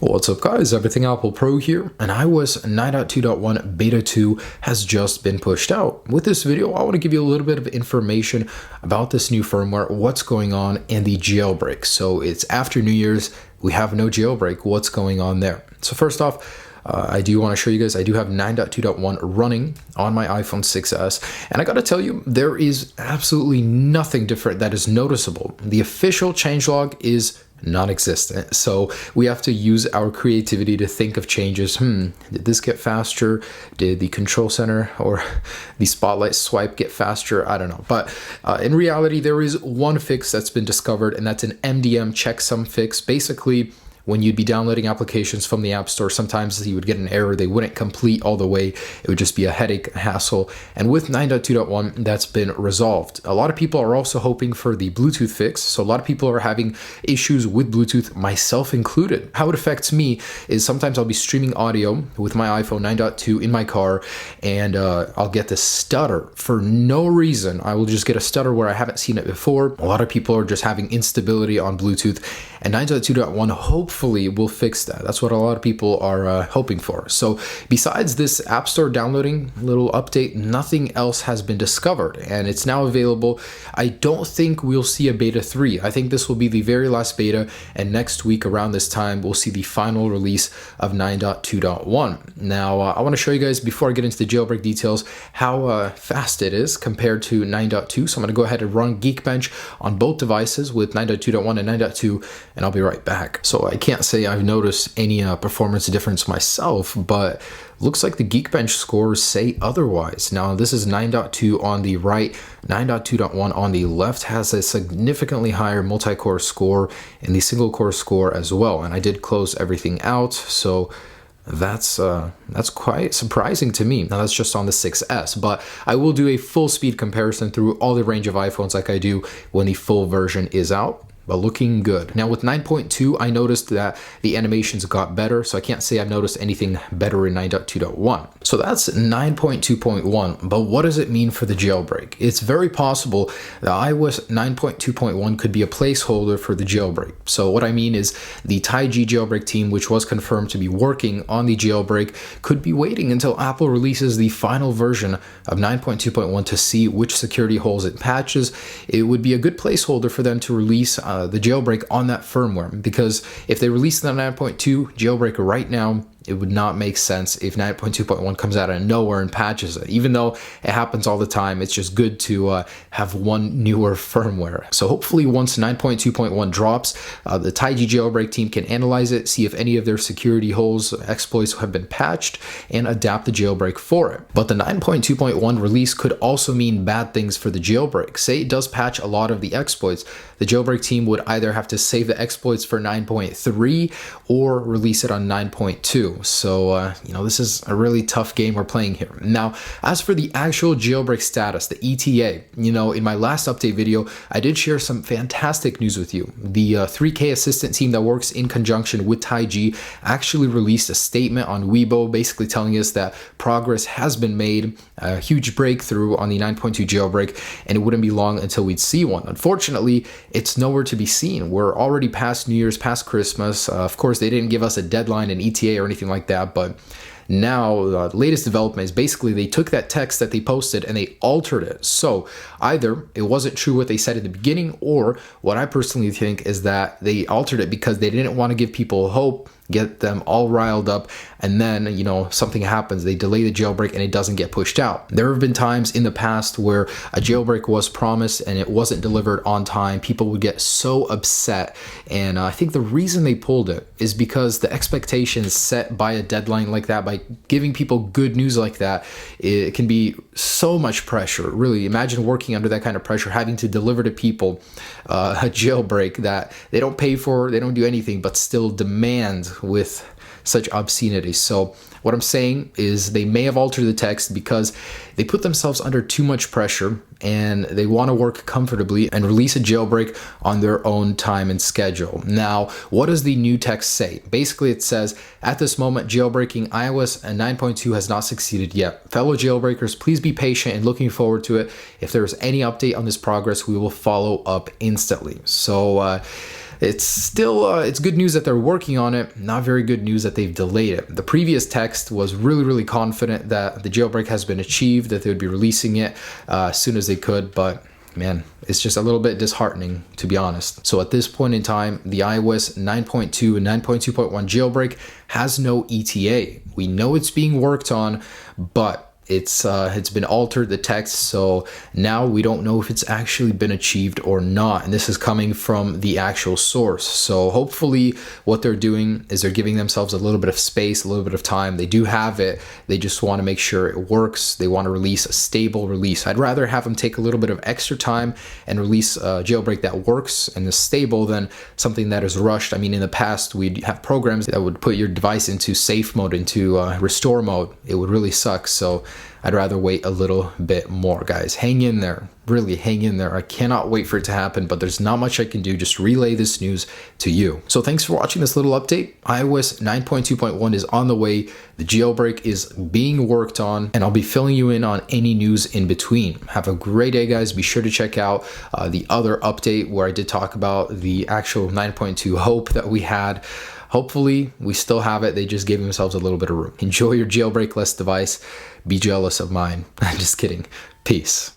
What's up guys, Everything Apple Pro here, and iOS 9.2.1 Beta 2 has just been pushed out. With this video, I want to give you a little bit of information about this new firmware, what's going on, and the jailbreak. So it's after New Year's, we have no jailbreak, what's going on there? So first off, I do want to show you guys, I do have 9.2.1 running on my iPhone 6s, and I gotta tell you, there is absolutely nothing different that is noticeable. The official changelog is non-existent, so we have to use our creativity to think of changes. Did this get faster? Did the control center or the spotlight swipe get faster? I don't know, but in reality there is one fix that's been discovered, and that's an MDM checksum fix. Basically, when you'd be downloading applications from the App Store, sometimes you would get an error. They wouldn't complete all the way. It would just be a headache, a hassle. And with 9.2.1, that's been resolved. A lot of people are also hoping for the Bluetooth fix. So a lot of people are having issues with Bluetooth, myself included. How it affects me is sometimes I'll be streaming audio with my iPhone 9.2 in my car, and I'll get this stutter for no reason. I will just get a stutter where I haven't seen it before. A lot of people are just having instability on Bluetooth, and 9.2.1 hopefully will fix that. That's what a lot of people are hoping for. So besides this App Store downloading little update, nothing else has been discovered, and it's now available. I don't think we'll see a beta 3. I think this will be the very last beta, and next week around this time we'll see the final release of 9.2.1. Now I want to show you guys, before I get into the jailbreak details, how fast it is compared to 9.2. So I'm going to go ahead and run Geekbench on both devices with 9.2.1 and 9.2, and I'll be right back. So I can't say I've noticed any performance difference myself, but looks like the Geekbench scores say otherwise. Now this is 9.2 on the right, 9.2.1 on the left has a significantly higher multi-core score and the single core score as well. And I did close everything out, so that's quite surprising to me. Now that's just on the 6S, but I will do a full speed comparison through all the range of iPhones like I do when the full version is out. But looking good. Now with 9.2, I noticed that the animations got better, so I can't say I've noticed anything better in 9.2.1. So that's 9.2.1, but what does it mean for the jailbreak? It's very possible that iOS 9.2.1 could be a placeholder for the jailbreak. So what I mean is the Taig jailbreak team, which was confirmed to be working on the jailbreak, could be waiting until Apple releases the final version of 9.2.1 to see which security holes it patches. It would be a good placeholder for them to release the jailbreak on that firmware, because if they release the 9.2 jailbreak right now, it would not make sense if 9.2.1 comes out of nowhere and patches it. Even though it happens all the time, it's just good to have one newer firmware. So hopefully once 9.2.1 drops, the Taig jailbreak team can analyze it, see if any of their security holes, exploits have been patched, and adapt the jailbreak for it. But the 9.2.1 release could also mean bad things for the jailbreak. Say it does patch a lot of the exploits, the jailbreak team would either have to save the exploits for 9.3 or release it on 9.2. So, this is a really tough game we're playing here. Now, as for the actual jailbreak status, the ETA, in my last update video, I did share some fantastic news with you. The 3K assistant team that works in conjunction with Taig actually released a statement on Weibo, basically telling us that progress has been made, a huge breakthrough on the 9.2 jailbreak, and it wouldn't be long until we'd see one. Unfortunately, it's nowhere to be seen. We're already past New Year's, past Christmas. Of course, they didn't give us a deadline, an ETA, or anything like that, but now the latest development is basically they took that text that they posted and they altered it. So either it wasn't true what they said at the beginning, or what I personally think is that they altered it because they didn't want to give people hope, get them all riled up, and then something happens, they delay the jailbreak and it doesn't get pushed out. There have been times in the past where a jailbreak was promised and it wasn't delivered on time. People would get so upset, and I think the reason they pulled it is because the expectations set by a deadline like that, by giving people good news like that, it can be so much pressure. Really, imagine working under that kind of pressure, having to deliver to people a jailbreak that they don't pay for, they don't do anything, but still demand with such obscenity. So what I'm saying is they may have altered the text because they put themselves under too much pressure and they want to work comfortably and release a jailbreak on their own time and schedule. Now, what does the new text say? Basically, it says, at this moment, jailbreaking iOS 9.2 has not succeeded yet. Fellow jailbreakers, please be patient and looking forward to it. If there is any update on this progress, we will follow up instantly. So It's still, it's good news that they're working on it. Not very good news that they've delayed it. The previous text was really confident that the jailbreak has been achieved, that they would be releasing it as soon as they could, but man, it's just a little bit disheartening, to be honest. So at this point in time, the iOS 9.2 and 9.2.1 jailbreak has no ETA. We know it's being worked on, but it's been altered, the text, so now we don't know if it's actually been achieved or not, and this is coming from the actual source. So hopefully what they're doing is they're giving themselves a little bit of space, a little bit of time. They do have it, they just want to make sure it works. They want to release a stable release. I'd rather have them take a little bit of extra time and release a jailbreak that works and is stable than something that is rushed. I mean, in the past we'd have programs that would put your device into safe mode, into restore mode. It would really suck. So I'd rather wait a little bit more, guys. Hang in there. Really hang in there. I cannot wait for it to happen, but there's not much I can do. Just relay this news to you. So thanks for watching this little update. iOS 9.2.1 is on the way. The jailbreak is being worked on, and I'll be filling you in on any news in between. Have a great day, guys. Be sure to check out the other update where I did talk about the actual 9.2 hope that we had. Hopefully, we still have it. They just gave themselves a little bit of room. Enjoy your jailbreak-less device. Be jealous of mine. Just kidding. Peace.